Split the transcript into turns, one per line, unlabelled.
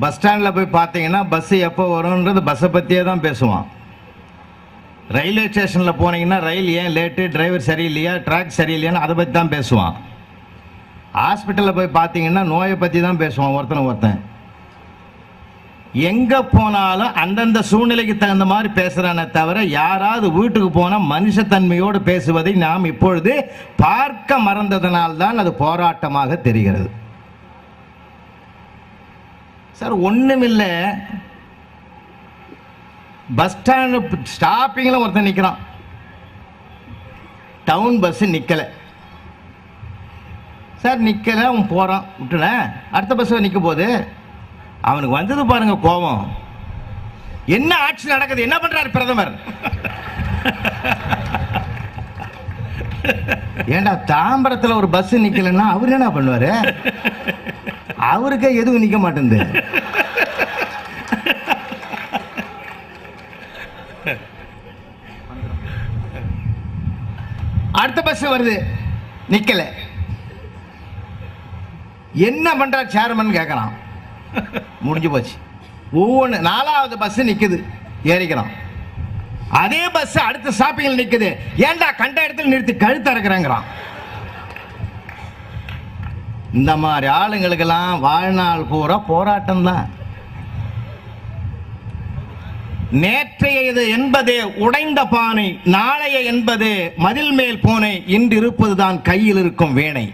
Bus ஸ்டாண்டில் போய் பார்த்தீங்கன்னா பஸ்ஸு எப்போ வரும்ன்றது பஸ்ஸை பற்றியே தான் பேசுவான். ரயில்வே ஸ்டேஷனில் போனீங்கன்னா ரயில் ஏன் லேட்டு, டிரைவர் சரியில்லையா, ட்ராக் சரியில்லையான்னு அதை பற்றி தான் பேசுவான். ஹாஸ்பிட்டலில் போய் பார்த்தீங்கன்னா நோயை பற்றி தான் பேசுவான் ஒருத்தன். எங்கே போனாலும் அந்தந்த சூழ்நிலைக்கு தகுந்த மாதிரி பேசுகிறானே தவிர யாராவது வீட்டுக்கு போனால் மனுஷத்தன்மையோடு பேசுவதை நாம் இப்பொழுது பார்க்க மறந்ததனால்தான் அது போராட்டமாக தெரிகிறது. சார் ஒன்றுமில்லை, பஸ் ஸ்டாண்டு ஸ்டாப்பிங்கில் ஒருத்தன் நிற்கிறான், டவுன் பஸ்ஸு நிற்கலை. சார் நிற்கலை, அவன் போகிறான், விட்டுல அடுத்த பஸ்ஸில் நிற்க போது அவனுக்கு வந்தது பாருங்க கோபம். என்ன ஆட்சி நடக்குது, என்ன பண்றாரு பிரதமர்? ஏண்டா தாம்பரத்தில் ஒரு பஸ் நிக்கலன்னா அவர் என்ன பண்ணுவாரு? அவருக்கே எதுவும் நிக்க மாட்டேங்குது. அடுத்த பஸ் வருது, நிக்கல. என்ன பண்றார் சேர்மன் கேட்கறான். முடிஞ்சு போச்சு. ஒவ்வொன்று 4வது பஸ் நிக்குது, ஏறிக்கிறான். அதே பஸ் அடுத்த ஸ்டாப்பிங்கில் நிக்குது, ஏன்டா கண்ட இடத்துல நிறுத்தி கழுத்து இறக்குறேங்கிறான். இந்த மாதிரி ஆளுங்களுக்கெல்லாம் வாழ்நாள் பூரா போராட்டம் தான். நேற்றையது என்பதே உடைந்த பானை, நாளைய என்பது மதில் மேல் பூனை, இன்று இருப்பதுதான் கையில் இருக்கும் வேணை.